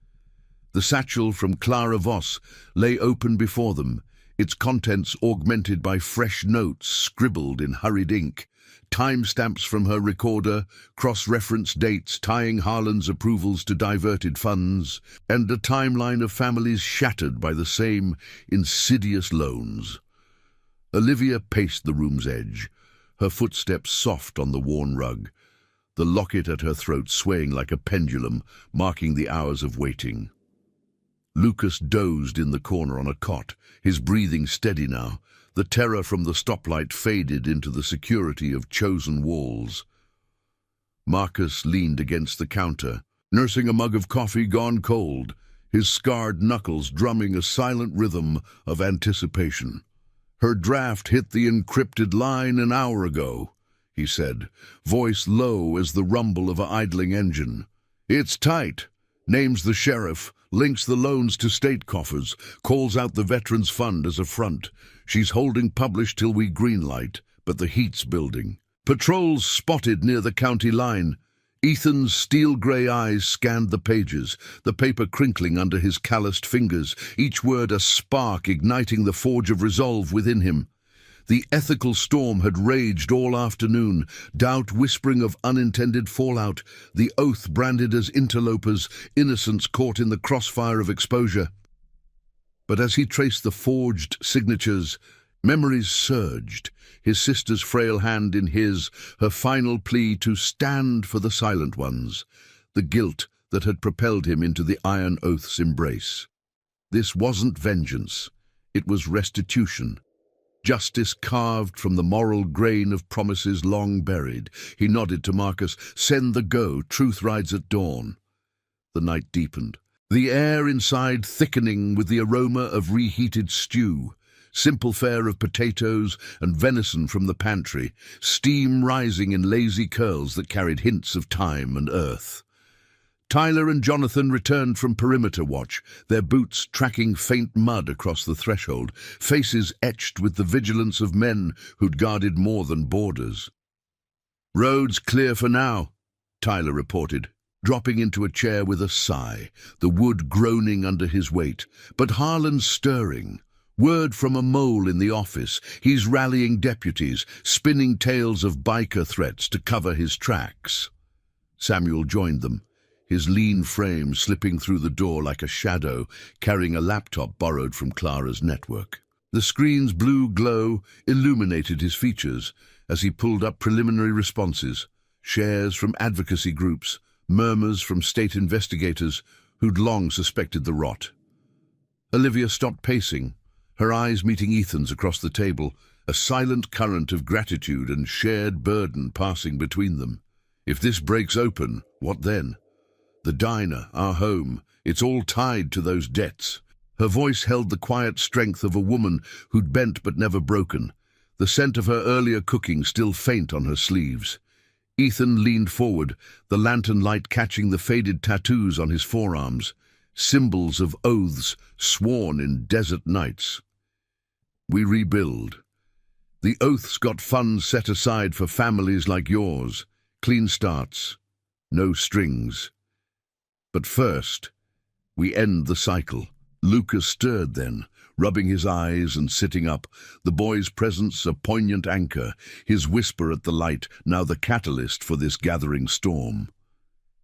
The satchel from Clara Voss lay open before them, its contents augmented by fresh notes scribbled in hurried ink, timestamps from her recorder, cross-reference dates tying Harlan's approvals to diverted funds, and a timeline of families shattered by the same insidious loans. Olivia paced the room's edge, her footsteps soft on the worn rug, the locket at her throat swaying like a pendulum, marking the hours of waiting. Lucas dozed in the corner on a cot, his breathing steady now. The terror from the stoplight faded into the security of chosen walls. Marcus leaned against the counter, nursing a mug of coffee gone cold, his scarred knuckles drumming a silent rhythm of anticipation. "Her draft hit the encrypted line an hour ago," he said, voice low as the rumble of an idling engine. "It's tight. Names the sheriff, links the loans to state coffers, calls out the Veterans Fund as a front. She's holding publish till we greenlight, but the heat's building. Patrols spotted near the county line." Ethan's steel-grey eyes scanned the pages, the paper crinkling under his calloused fingers, each word a spark igniting the forge of resolve within him. The ethical storm had raged all afternoon, doubt whispering of unintended fallout, the oath branded as interlopers, innocents caught in the crossfire of exposure. But as he traced the forged signatures, memories surged, his sister's frail hand in his, her final plea to stand for the silent ones, the guilt that had propelled him into the Iron Oath's embrace. This wasn't vengeance, it was restitution. Justice carved from the moral grain of promises long buried. He nodded to Marcus. "Send the go, truth rides at dawn." The night deepened, the air inside thickening with the aroma of reheated stew, simple fare of potatoes and venison from the pantry, steam rising in lazy curls that carried hints of time and earth. Tyler and Jonathan returned from perimeter watch, their boots tracking faint mud across the threshold, faces etched with the vigilance of men who'd guarded more than borders. "Road's clear for now," Tyler reported, dropping into a chair with a sigh, the wood groaning under his weight. But Harlan's stirring. Word from a mole in the office. He's rallying deputies, spinning tales of biker threats to cover his tracks. Samuel joined them, his lean frame slipping through the door like a shadow, carrying a laptop borrowed from Clara's network. The screen's blue glow illuminated his features as he pulled up preliminary responses, shares from advocacy groups, murmurs from state investigators who'd long suspected the rot. Olivia stopped pacing, her eyes meeting Ethan's across the table, a silent current of gratitude and shared burden passing between them. If this breaks open, what then? The diner, our home, it's all tied to those debts. Her voice held the quiet strength of a woman who'd bent but never broken, the scent of her earlier cooking still faint on her sleeves. Ethan leaned forward, the lantern light catching the faded tattoos on his forearms, symbols of oaths sworn in desert nights. "We rebuild. The oath's got funds set aside for families like yours. Clean starts. No strings. But first, we end the cycle." Lucas stirred then, rubbing his eyes and sitting up, the boy's presence a poignant anchor, his whisper at the light now the catalyst for this gathering storm.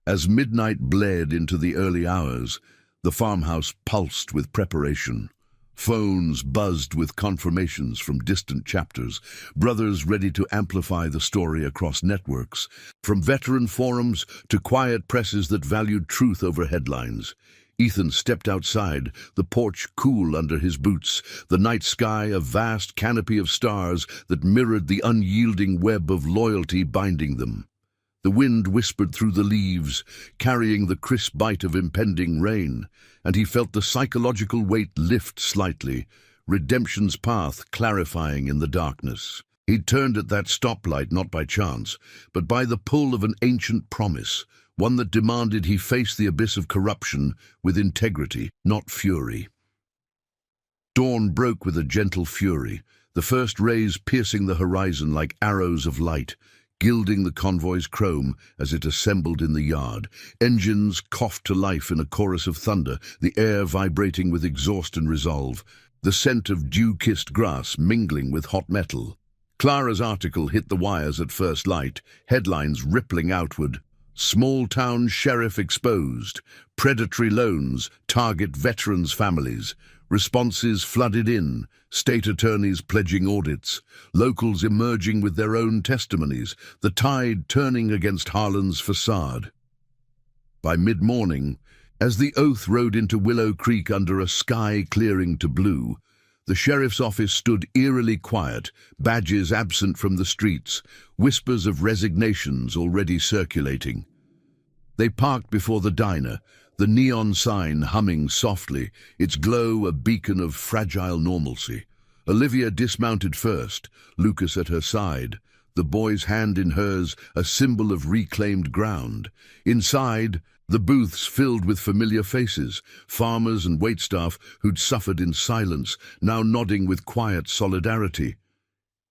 As midnight bled into the early hours, the farmhouse pulsed with preparation. Phones buzzed with confirmations from distant chapters, brothers ready to amplify the story across networks, from veteran forums to quiet presses that valued truth over headlines. Ethan stepped outside, the porch cool under his boots, the night sky a vast canopy of stars that mirrored the unyielding web of loyalty binding them. The wind whispered through the leaves, carrying the crisp bite of impending rain, and he felt the psychological weight lift slightly, redemption's path clarifying in the darkness. He'd turned at that stoplight not by chance, but by the pull of an ancient promise, one that demanded he face the abyss of corruption with integrity, not fury. Dawn broke with a gentle fury, the first rays piercing the horizon like arrows of light, gilding the convoy's chrome as it assembled in the yard. Engines coughed to life in a chorus of thunder, the air vibrating with exhaust and resolve, the scent of dew-kissed grass mingling with hot metal. Clara's article hit the wires at first light, headlines rippling outward. Small-town sheriff exposed. Predatory loans target veterans' families. Responses flooded in, state attorneys pledging audits, locals emerging with their own testimonies, the tide turning against Harlan's facade. By mid-morning, as the oath rode into Willow Creek under a sky clearing to blue, the sheriff's office stood eerily quiet, badges absent from the streets, whispers of resignations already circulating. They parked before the diner, the neon sign humming softly, its glow a beacon of fragile normalcy. Olivia dismounted first, Lucas at her side, the boy's hand in hers a symbol of reclaimed ground. Inside, the booths filled with familiar faces, farmers and waitstaff who'd suffered in silence, now nodding with quiet solidarity.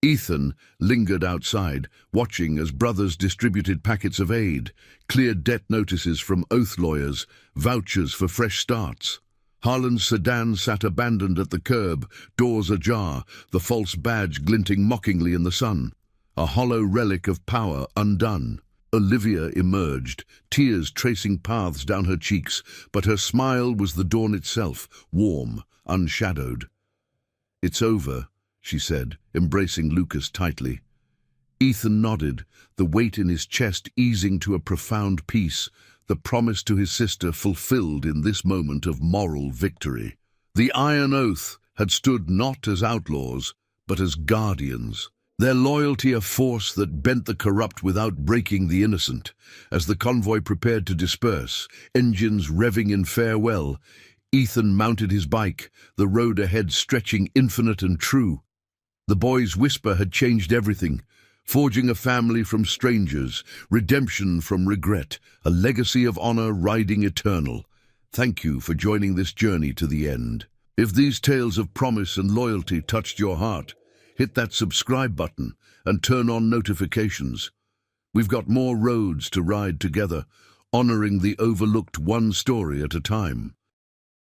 Ethan lingered outside, watching as brothers distributed packets of aid, cleared debt notices from oath lawyers, vouchers for fresh starts. Harlan's sedan sat abandoned at the curb, doors ajar, the false badge glinting mockingly in the sun. A hollow relic of power undone. Olivia emerged, tears tracing paths down her cheeks, but her smile was the dawn itself, warm, unshadowed. "It's over," she said, embracing Lucas tightly. Ethan nodded, the weight in his chest easing to a profound peace, the promise to his sister fulfilled in this moment of moral victory. The Iron Oath had stood not as outlaws, but as guardians. Their loyalty a force that bent the corrupt without breaking the innocent. As the convoy prepared to disperse, engines revving in farewell, Ethan mounted his bike, the road ahead stretching infinite and true. The boy's whisper had changed everything, forging a family from strangers, redemption from regret, a legacy of honor riding eternal. Thank you for joining this journey to the end. If these tales of promise and loyalty touched your heart, hit that subscribe button and turn on notifications. We've got more roads to ride together, honoring the overlooked one story at a time.